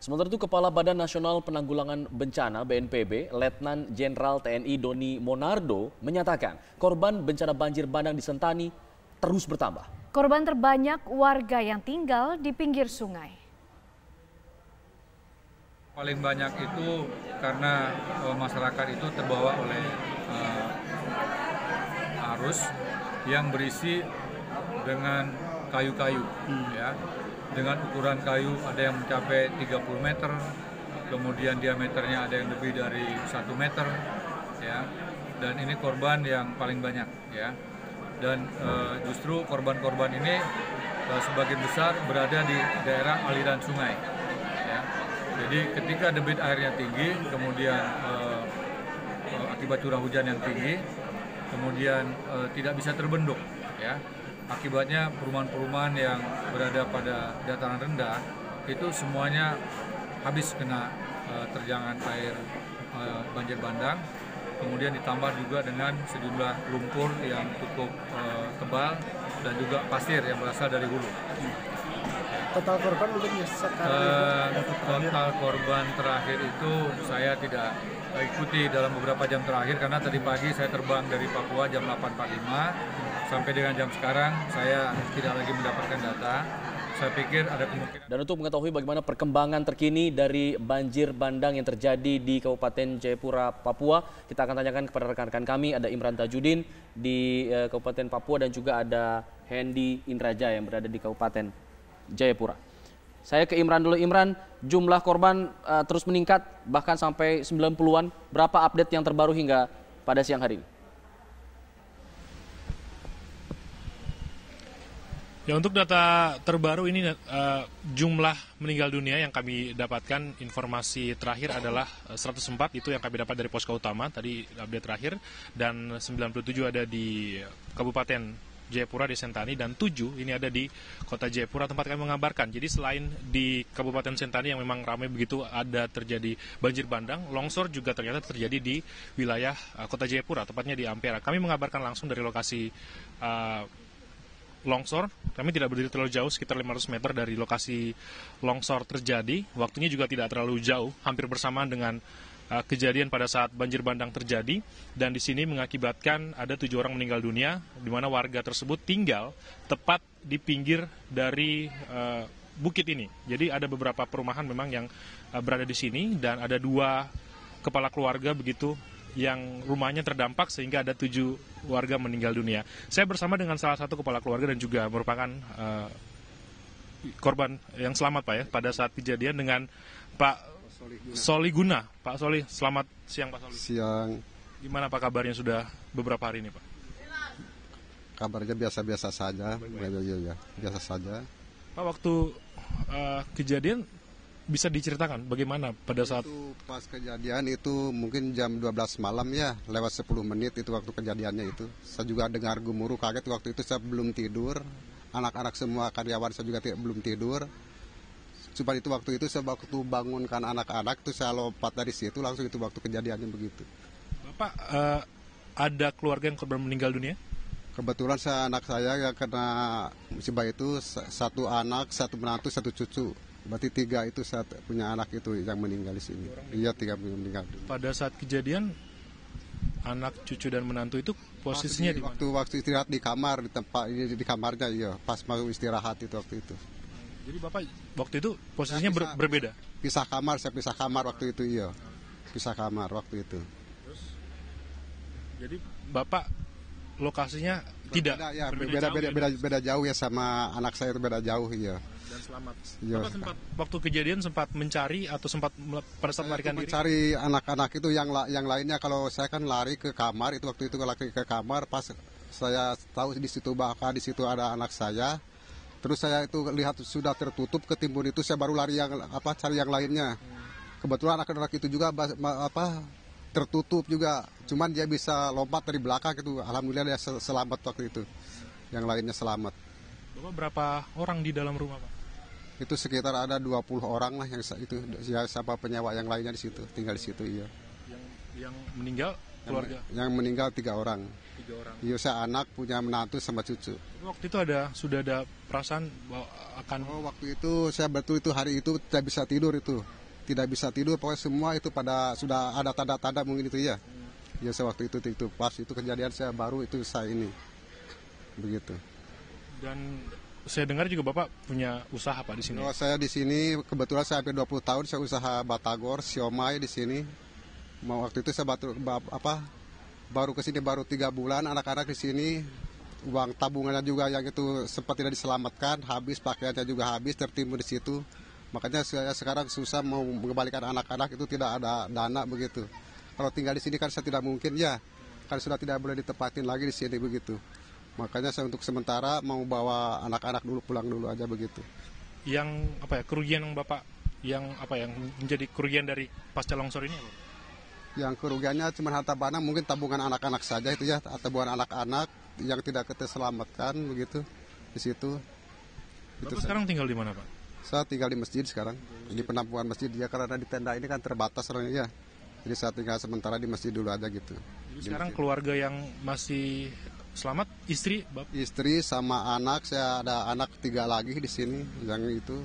Sementara itu, Kepala Badan Nasional Penanggulangan Bencana (BNPB), Letnan Jenderal TNI Doni Monardo menyatakan korban bencana banjir bandang di Sentani terus bertambah. Korban terbanyak warga yang tinggal di pinggir sungai. Paling banyak itu karena masyarakat itu terbawa oleh arus yang berisi dengan kayu-kayu, ya. Dengan ukuran kayu ada yang mencapai 30 meter, kemudian diameternya ada yang lebih dari 1 meter, ya. Dan ini korban yang paling banyak, ya. Dan justru korban-korban ini sebagian besar berada di daerah aliran sungai, ya. Jadi ketika debit airnya tinggi, kemudian akibat curah hujan yang tinggi, kemudian tidak bisa terbendung, ya. Akibatnya perumahan-perumahan yang berada pada dataran rendah itu semuanya habis kena terjangan air banjir bandang, kemudian ditambah juga dengan sejumlah lumpur yang cukup tebal dan juga pasir yang berasal dari hulu. Total korban mungkin sekarang total korban terakhir itu saya tidak ikuti dalam beberapa jam terakhir karena tadi pagi saya terbang dari Papua jam 8.45 sampai dengan jam sekarang saya tidak lagi mendapatkan data. Saya pikir ada kemungkinan. Dan untuk mengetahui bagaimana perkembangan terkini dari banjir bandang yang terjadi di Kabupaten Jayapura, Papua, kita akan tanyakan kepada rekan-rekan kami. Ada Imran Tajudin di Kabupaten Papua dan juga ada Hendy Indrajaya yang berada di Kabupaten Jayapura. Saya ke Imran dulu. Imran, jumlah korban terus meningkat bahkan sampai 90-an. Berapa update yang terbaru hingga pada siang hari ini? Ya, untuk data terbaru ini jumlah meninggal dunia yang kami dapatkan informasi terakhir adalah 104, itu yang kami dapat dari posko utama tadi update terakhir, dan 97 ada di Kabupaten Jayapura di Sentani, dan 7 ini ada di Kota Jayapura tempat kami mengabarkan. Jadi selain di Kabupaten Sentani yang memang ramai begitu ada terjadi banjir bandang, longsor juga ternyata terjadi di wilayah Kota Jayapura, tepatnya di Ampera. Kami mengabarkan langsung dari lokasi longsor. Kami tidak berdiri terlalu jauh, sekitar 500 meter dari lokasi longsor terjadi. Waktunya juga tidak terlalu jauh, hampir bersamaan dengan kejadian pada saat banjir bandang terjadi. Dan di sini mengakibatkan ada 7 orang meninggal dunia, di mana warga tersebut tinggal tepat di pinggir dari bukit ini. Jadi ada beberapa perumahan memang yang berada di sini, dan ada 2 kepala keluarga begitu yang rumahnya terdampak sehingga ada 7 warga meninggal dunia. Saya bersama dengan salah satu kepala keluarga dan juga merupakan korban yang selamat, Pak, ya, pada saat kejadian, dengan Pak Soliguna. Pak Soli, selamat siang, Pak Soli. Siang. Gimana Pak kabarnya sudah beberapa hari ini, Pak? Kabarnya biasa-biasa saja, ya, biasa saja. Pak, waktu kejadian bisa diceritakan bagaimana pada saat itu pas kejadian itu mungkin jam 12 malam ya, lewat 10 menit itu waktu kejadiannya itu. Saya juga dengar gemuruh, kaget waktu itu saya belum tidur. Anak-anak semua karyawan saya juga belum tidur. Cuma itu waktu itu saya waktu bangunkan anak-anak itu saya lompat dari situ langsung itu waktu kejadiannya begitu. Bapak ada keluarga yang korban meninggal dunia? Kebetulan anak saya yang kena musibah itu 1 anak, 1 menantu, 1 cucu. Berarti 3 itu saya punya anak itu yang meninggal di sini. Iya, 3 meninggal. Pada saat kejadian anak, cucu dan menantu itu posisinya di mana? Waktu istirahat di kamar, di tempat di kamarnya, iya. Pas mau istirahat itu waktu itu. Jadi Bapak waktu itu posisinya berbeda? Pisah kamar, saya pisah kamar waktu itu, iya. Pisah kamar waktu itu. Terus, jadi Bapak lokasinya beda jauh ya sama anak saya, itu beda jauh, iya. Dan selamat. Iya. Bapak sempat waktu kejadian sempat mencari atau sempat pada saat melarikan diri? Mencari anak-anak itu yang lainnya. Kalau saya kan lari ke kamar itu waktu itu lari ke kamar, pas saya tahu di situ bahkan di situ ada anak saya. Terus saya itu lihat sudah tertutup ketimbun itu, saya baru lari cari yang lainnya. Kebetulan anak-anak itu juga tertutup juga. Cuman dia bisa lompat dari belakang gitu. Alhamdulillah dia selamat waktu itu. Yang lainnya selamat. Bapak berapa orang di dalam rumah, Pak? Itu sekitar ada 20 orang lah yang itu ya, sama penyewa yang lainnya di situ, tinggal di situ, iya. Yang meninggal keluarga? Yang meninggal 3 orang. 3 orang. Iya, saya anak, punya menantu sama cucu. Waktu itu sudah ada perasaan bahwa akan... Waktu itu saya betul itu hari itu tidak bisa tidur itu. Tidak bisa tidur, pokoknya semua itu pada sudah ada tanda-tanda mungkin itu ya. Ya saya waktu itu pas itu kejadian saya baru itu saya ini. Begitu. Dan saya dengar juga Bapak punya usaha Pak di sini. Saya di sini kebetulan saya hampir 20 tahun saya usaha batagor, siomay di sini. Waktu itu saya baru ke sini baru 3 bulan, anak-anak di sini uang tabungannya juga yang itu sempat tidak diselamatkan, habis pakaiannya juga habis, tertimbun di situ. Makanya saya sekarang susah mau mengembalikan anak-anak itu tidak ada dana begitu. Kalau tinggal di sini kan saya tidak mungkin ya, kan sudah tidak boleh ditempatin lagi di sini begitu. Makanya saya untuk sementara mau bawa anak-anak dulu pulang dulu aja begitu. Yang kerugian yang Bapak yang menjadi kerugian dari pasca longsor ini apa? Yang kerugiannya cuma harta benda, mungkin tabungan anak-anak saja itu ya, tabungan anak-anak yang tidak terselamatkan begitu di situ. Bapak sekarang tinggal di mana Pak? Saya tinggal di masjid sekarang, di penampungan masjid ya, karena di tenda ini kan terbatas orangnya ya. Jadi saya tinggal sementara di masjid dulu aja gitu. Jadi sekarang keluarga yang masih selamat, istri, Bapak? Istri sama anak, saya ada anak 3 lagi di sini, yang itu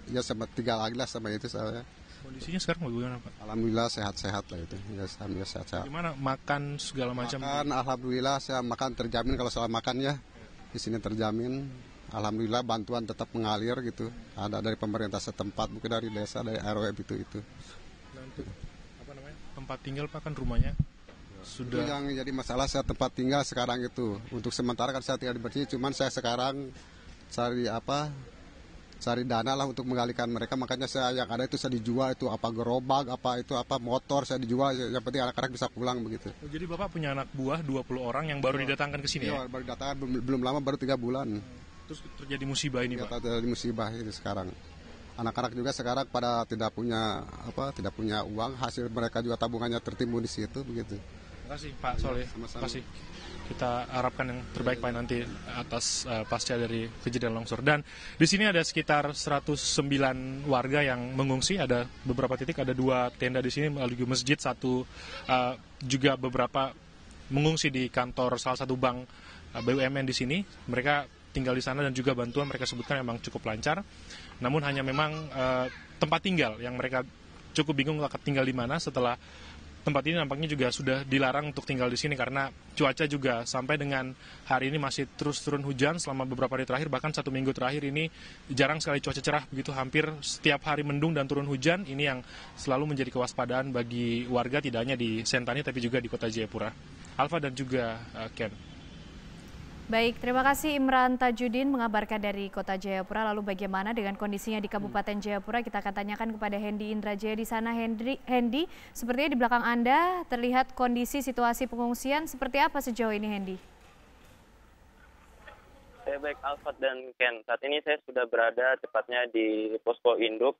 ya sama 3 lagi lah sama itu saya. Kondisinya sekarang bagaimana Pak? Alhamdulillah sehat-sehat lah itu. Ya, alhamdulillah sehat-sehat. Gimana makan segala macam? Makan, alhamdulillah saya makan terjamin kalau soal makan ya. Di sini terjamin. Alhamdulillah bantuan tetap mengalir gitu. Ada dari pemerintah setempat, mungkin dari desa, dari RW itu. Nah, untuk tempat tinggal Pak, kan rumahnya sudah. Itu yang jadi masalah, saya tempat tinggal sekarang itu. Untuk sementara kan saya tinggal di masjid, cuman saya sekarang cari dana lah untuk mengalihkan mereka, makanya saya yang ada itu saya dijual, itu gerobak, motor saya dijual, yang penting anak-anak bisa pulang begitu. Jadi Bapak punya anak buah 20 orang yang baru didatangkan ke sini ya? Baru didatangkan, belum lama, baru 3 bulan. Terus terjadi musibah ini Pak? Terjadi musibah ini sekarang. Anak-anak juga sekarang pada tidak punya uang, hasil mereka juga tabungannya tertimbun di situ begitu. Terima kasih Pak Soleh. Terima kasih. Kita harapkan yang terbaik Pak nanti atas pasca dari kejadian longsor. Dan di sini ada sekitar 109 warga yang mengungsi. Ada beberapa titik, ada 2 tenda di sini melalui masjid, 1 juga beberapa mengungsi di kantor salah satu bank BUMN di sini. Mereka tinggal di sana dan juga bantuan mereka sebutkan memang cukup lancar. Namun hanya memang tempat tinggal yang mereka cukup bingung akan tinggal di mana setelah tempat ini nampaknya juga sudah dilarang untuk tinggal di sini karena cuaca juga sampai dengan hari ini masih terus turun hujan selama beberapa hari terakhir, bahkan 1 minggu terakhir ini jarang sekali cuaca cerah begitu, hampir setiap hari mendung dan turun hujan. Ini yang selalu menjadi kewaspadaan bagi warga tidak hanya di Sentani tapi juga di Kota Jayapura. Alfa dan juga Ken. Baik, terima kasih Imran Tajudin mengabarkan dari Kota Jayapura. Lalu bagaimana dengan kondisinya di Kabupaten Jayapura? Kita akan tanyakan kepada Hendy Indrajaya di sana. Hendy, sepertinya di belakang Anda terlihat kondisi situasi pengungsian. Seperti apa sejauh ini, Hendy? Baik, Alfat dan Ken. Saat ini saya sudah berada tepatnya di posko induk,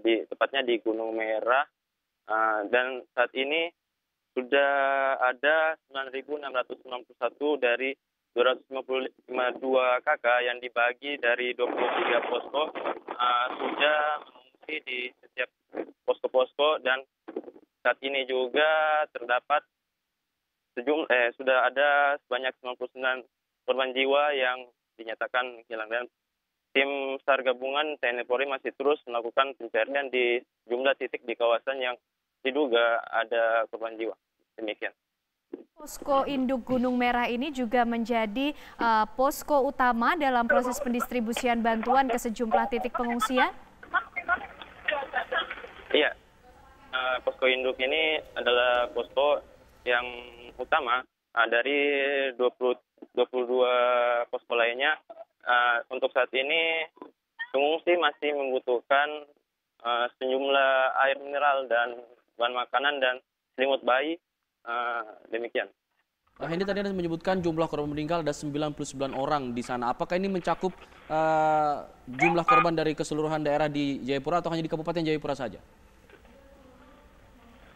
tepatnya di Gunung Merah. Dan saat ini sudah ada 9.691 dari 252 KK yang dibagi dari 23 posko sudah mengungsi di setiap posko-posko, dan saat ini juga terdapat sudah ada sebanyak 99 korban jiwa yang dinyatakan hilang, dan tim SAR gabungan TNI Polri masih terus melakukan pencarian di jumlah titik di kawasan yang diduga ada korban jiwa. Demikian. Posko Induk Gunung Merah ini juga menjadi posko utama dalam proses pendistribusian bantuan ke sejumlah titik pengungsian? Iya, posko induk ini adalah posko yang utama dari 22 posko lainnya. Untuk saat ini pengungsi masih membutuhkan sejumlah air mineral dan bahan makanan dan selimut bayi. Demikian. Hendy, tadi Anda menyebutkan jumlah korban meninggal ada 99 orang di sana. Apakah ini mencakup jumlah korban dari keseluruhan daerah di Jayapura atau hanya di Kabupaten Jayapura saja?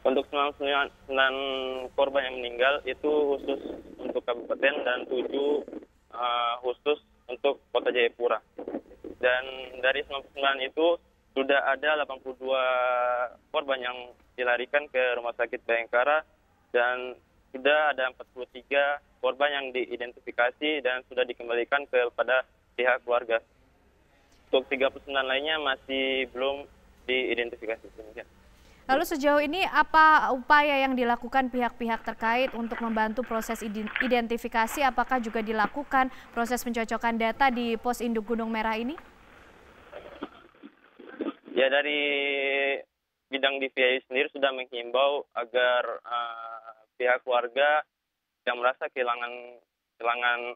Untuk 99 korban yang meninggal itu khusus untuk kabupaten dan 7 khusus untuk Kota Jayapura. Dan dari 99 itu sudah ada 82 korban yang dilarikan ke Rumah Sakit Bayangkara, dan sudah ada 43 korban yang diidentifikasi dan sudah dikembalikan kepada pihak keluarga. Untuk 39 lainnya masih belum diidentifikasi. Demikian. Lalu sejauh ini apa upaya yang dilakukan pihak-pihak terkait untuk membantu proses identifikasi? Apakah juga dilakukan proses pencocokan data di Pos Induk Gunung Merah ini? Ya, dari bidang DVI sendiri sudah menghimbau agar pihak keluarga yang merasa kehilangan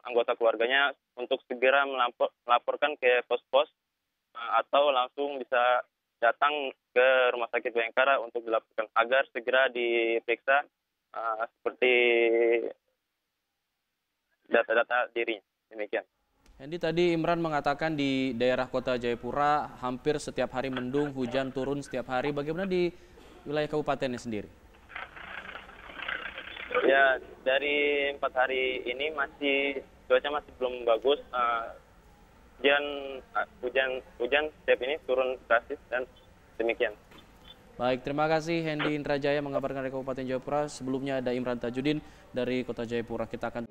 anggota keluarganya untuk segera melaporkan ke pos-pos atau langsung bisa datang ke Rumah Sakit Bayangkara untuk dilakukan agar segera diperiksa seperti data-data dirinya. Demikian. Hendi, tadi Imran mengatakan di daerah Kota Jayapura hampir setiap hari mendung, hujan turun setiap hari. Bagaimana di wilayah kabupatennya sendiri? Ya, dari 4 hari ini cuaca masih belum bagus. Hujan setiap ini turun drastis dan demikian. Baik, terima kasih Hendi Indrajaya mengabarkan dari Kabupaten Jayapura. Sebelumnya ada Imran Tajudin dari Kota Jayapura. Kita akan